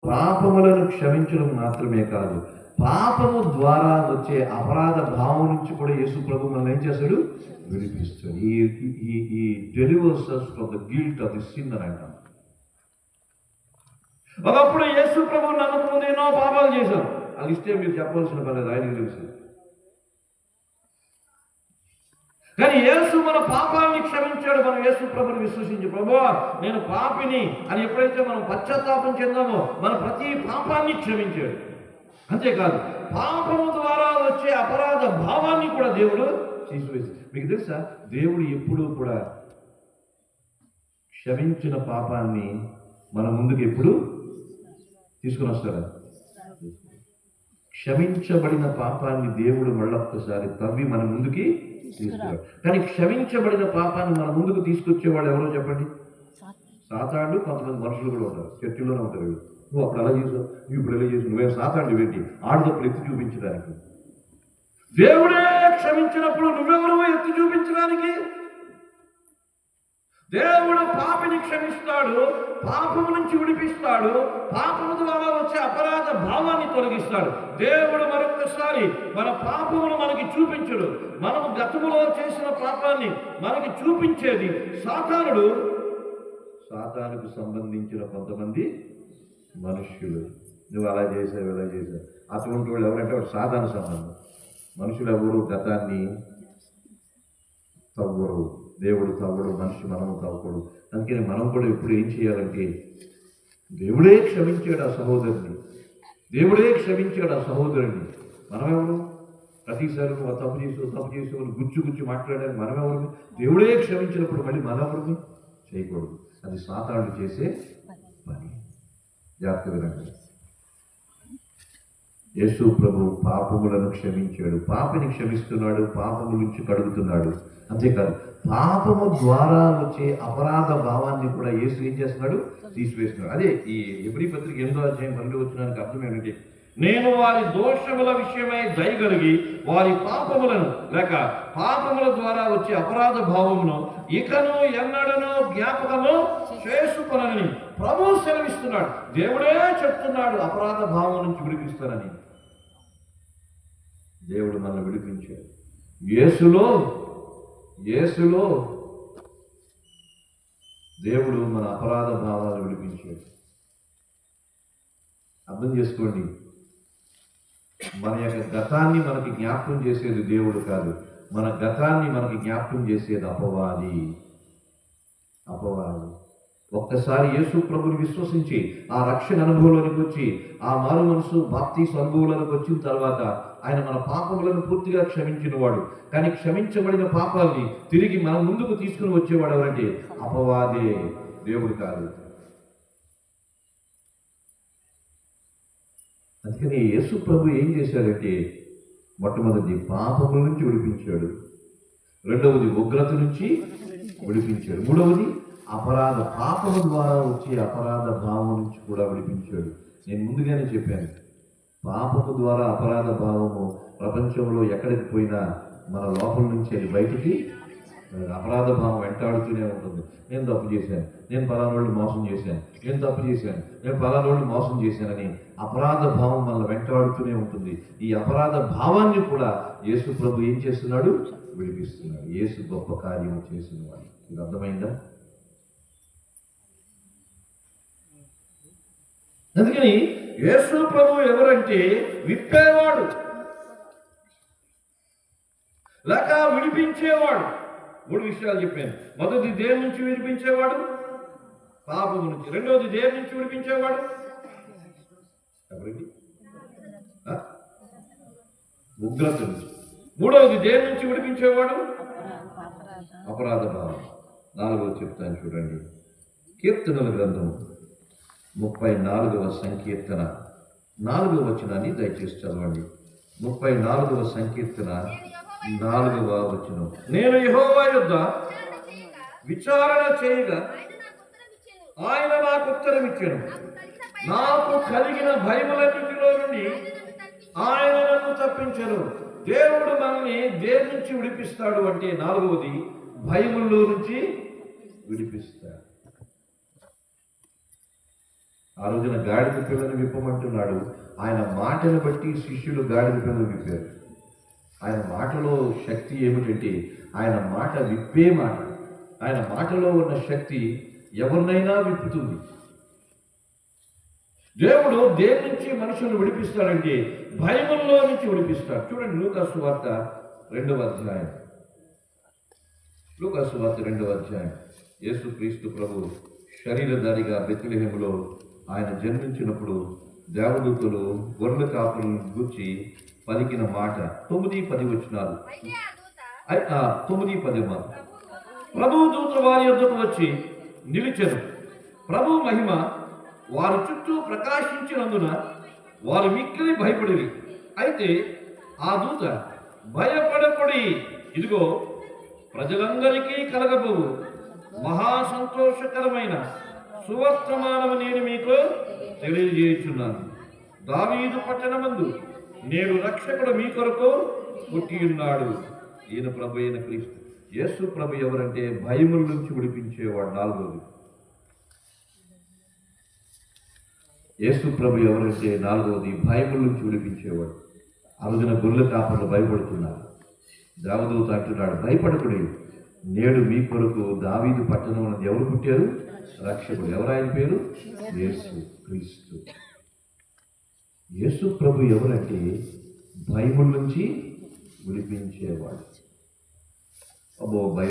పాపములను క్షమించడం మాత్రమే కాదు, పాపము ద్వారా వచ్చే అపరాధ భావం నుంచి కూడా యేసు ప్రభు మనం ఏం చేస్తాడు, విడిపిస్తాడు. ఈ delivers us from the guilt of the sin అని అంటాం. ఒకప్పుడు యేసు ప్రభు నమ్మకం ఎన్నో పాపాలు చేశాం, అది ఇస్తే మీరు చెప్పవలసిన పని ఆయనకు తెలుసు. కానీ యేసు మన పాపాన్ని క్షమించాడు. మనం యేసు ప్రభుని విశ్వసించి, ప్రభువా నేను పాపిని అని ఎప్పుడైతే మనం పశ్చాత్తాపం చెందామో మన ప్రతి పాపాన్ని క్షమించాడు. అంతేకాదు పాపము ద్వారా వచ్చే అపరాధ భావాన్ని కూడా దేవుడు తీసివేశాడు. మీకు తెలుసా, దేవుడు ఎప్పుడూ కూడా క్షమించిన పాపాన్ని మన ముందుకు ఎప్పుడు తీసుకుని వస్తాడా? క్షమించబడిన పాపాన్ని దేవుడు మళ్ళొక్కసారి తవ్వి మన ముందుకి తీసుకురాడు. కానీ క్షమించబడిన పాపాన్ని మన ముందుకు తీసుకొచ్చేవాడు ఎవరో చెప్పండి? సాతానుడు. కొంతమంది మనుషులు కూడా ఉంటారు, చర్చిలోనే ఉంటారు. నువ్వు అప్పుడు అలా చేసావు, నువ్వు ఇప్పుడు ఎలా చేసావు, నువ్వే సాతానుడు ఏంటి? ఆడుదప్పుడు ఎత్తి చూపించడానికి. దేవుడే క్షమించినప్పుడు నువ్వెవరో ఎత్తి చూపించడానికి? దేవుడు పాపిని క్షమిస్తాడు, పాపము నుంచి విడిపిస్తాడు, పాపము ద్వారా వచ్చే అపరాధ భావాన్ని తొలగిస్తాడు. దేవుడు మరొకసారి మన పాపమును మనకి చూపించడు. మనము గతములో చేసిన పాపాన్ని మనకి చూపించేది సాతానుడు. సాతానుకు సంబంధించిన కొంతమంది మనుష్యులు. నువ్వు అలా చేసావు, ఇలా చేసావు. అటువంటి వాళ్ళు ఎవరంటే వాడు సాతాను సంబంధం. మనుషులు ఎవరు గతాన్ని తవ్వరు, దేవుడు తవ్వడు, మనిషి మనము తవ్వకూడదు. అందుకని మనం కూడా ఇప్పుడు ఏం చేయాలంటే, దేవుడే క్షమించాడు ఆ సహోదరుని, దేవుడే క్షమించాడు ఆ సహోదరుని. మనమెవరు? ప్రతిసారి నువ్వు తప్పు చేసి గుచ్చి మాట్లాడాలి. మనమెవరు? దేవుడే క్షమించినప్పుడు మళ్ళీ మనెవరిని చేయకూడదు. అది సాతానుడు చేసే పని. జాగ్రత్త వినండి. యేసు ప్రభు పాపములను క్షమించాడు, పాపిని క్షమిస్తున్నాడు, పాపము నుంచి కడుగుతున్నాడు. అంతేకాదు పాపము ద్వారా వచ్చే అపరాధ భావాన్ని కూడా యేసు ఏం చేస్తున్నాడు, తీసివేస్తున్నాడు. అదే ఈ హెబ్రీ పత్రిక 8వ అధ్యాయం 12వ వచనానికి అర్థం ఏమిటి? నేను వారి దోషముల విషయమై దయగలిగి వారి పాపములను లేక పాపముల ద్వారా వచ్చే అపరాధ భావమును ఇకను ఎన్నడను జ్ఞాపకము చేసుకొనని ప్రభువు సెలవిస్తున్నాడు. దేవుడే చెప్తున్నాడు అపరాధ భావం నుంచి విడిపిస్తానని. దేవుడు మనల్ని విడిపించాడు. యేసులో దేవుడు మన అపరాధ భావాలు విడిపించాడు. అర్థం చేసుకోండి, మన యొక్క గతాన్ని మనకి జ్ఞాపకం చేసేది దేవుడు కాదు, మన గతాన్ని మనకి జ్ఞాపకం చేసేది అపవాది. ఒక్కసారి యేసు ప్రభుని విశ్వసించి ఆ రక్షణ అనుభవంలోనికి వచ్చి ఆ మారు మనసు బాప్తీసు అనుభవంలోనికి వచ్చిన తర్వాత ఆయన మన పాపములను పూర్తిగా క్షమించిన వాడు. కానీ క్షమించబడిన పాపాలని తిరిగి మన ముందుకు తీసుకుని వచ్చేవాడు ఎవరంటే అపవాదే, దేవుడు కాదు. అందుకని యేసు ప్రభు ఏం చేశాడంటే, మొట్టమొదటి పాపముల నుంచి విడిపించాడు, రెండవది ఉగ్రత నుంచి విడిపించాడు, మూడవది పాపము ద్వారా వచ్చే అపరాధ భావం నుంచి కూడా విడిపించాడు. నేను ముందుగానే చెప్పాను, పాపము ద్వారా అపరాధ భావము ప్రపంచంలో ఎక్కడికి పోయినా మన లోపల నుంచి అది బయటికి అపరాధ భావం వెంటాడుతూనే ఉంటుంది. నేను తప్పు చేశాను, నేను పలానోళ్ళు మోసం చేశాను, నేను తప్పు చేశాను, నేను పలానోళ్ళు మోసం చేశానని అపరాధ భావం మనల్ని వెంటాడుతూనే ఉంటుంది. ఈ అపరాధ భావాన్ని కూడా యేసు ప్రభు ఏం చేస్తున్నాడు, విడిపిస్తున్నాడు. యేసు గొప్ప కార్యం చేసినవాడు. ఇది అర్థమైందా? అందుకని యేసు ప్రభు ఎవరంటే విప్పేవాడు లేక విడిపించేవాడు. 3 విషయాలు చెప్పాను. మొదటి దేని నుంచి విడిపించేవాడు, పాపము నుంచి. రెండవది దేని నుంచి విడిపించేవాడు, ఉగ్రత నుంచి. మూడవది దేని నుంచి విడిపించేవాడు, అపరాధ భావం. 4వది చెప్తాను చూడండి. కీర్తనల గ్రంథం 34వ సంకీర్తన 4వ వచనాన్ని దయచేసి చదవండి. 34వ సంకీర్తన 4వ వచనం. నేను యెహోవా యొద్ద విచారణ చేయగా ఆయన నాకు ఉత్తరం ఇచ్చాను. నాకు కలిగిన భయములన్నిటిలో నుండి ఆయన నన్ను తప్పించను. దేవుడు మనల్ని దేని నుంచి విడిపిస్తాడు అంటే, 4వది భయముల్లో నుంచి విడిపిస్తాడు. ఆ రోజున గాడిద పిల్లను విప్పమంటున్నాడు. ఆయన మాటను బట్టి శిష్యులు గాడిద పిల్లను విప్పారు. ఆయన మాటలో శక్తి ఏమిటంటే ఆయన మాట విప్పే మాట. ఆయన మాటలో ఉన్న శక్తి ఎవరినైనా విప్పుతుంది. దేవుడు దేని నుంచి మనుషులను విడిపిస్తాడంటే భయముల్లో నుంచి విడిపిస్తాడు. చూడండి లూకా సువార్త 2వ అధ్యాయం. లూకా సువార్త 2వ అధ్యాయం. యేసుక్రీస్తు ప్రభు శరీరధారిగా బెత్లెహేములో ఆయన జన్మించినప్పుడు దేవదూతలు గొర్రెల కాపులను గూర్చి పలికిన మాట 9-10 వచనాలు. 9-10 మాట. ప్రభు దూత వారి యొద్దకు వచ్చి నిలిచెను. ప్రభు మహిమ వారి చుట్టూ ప్రకాశించినందున వారు మిక్కిలి భయపడిరి. అయితే ఆ దూత, భయపడకుడి, ఇదిగో ప్రజలందరికీ కలగబోవు మహా సంతోషకరమైన సువర్తమానము నేను మీకు తెలియజేయుచున్నాను. దావీదు పట్టణమందు నేడు రక్షకుడు మీ కొరకు పుట్టి ఉన్నాడు. ఈయన ప్రభు అయిన క్రీస్తు. యేసు ప్రభు ఎవరంటే భయముల నుంచి విడిపించేవాడు. 4వది. యేసు ప్రభు ఎవరంటే 4వది భయముల నుంచి విడిపించేవాడు. ఆ రోజున గొర్రెల కాపర్లు భయపడుతున్నారు. దేవదూత అంటున్నాడు, భయపడకుడి, నేడు మీ కొరకు దావీదు పట్టణం అన్నది ఎవరు పుట్టారు? రక్షకుడు. ఎవరాయన పేరు? యేసు క్రీస్తు. యేసు ప్రభు ఎవరంటే భయముల నుంచి విడిపించేవాడు. అబ్బో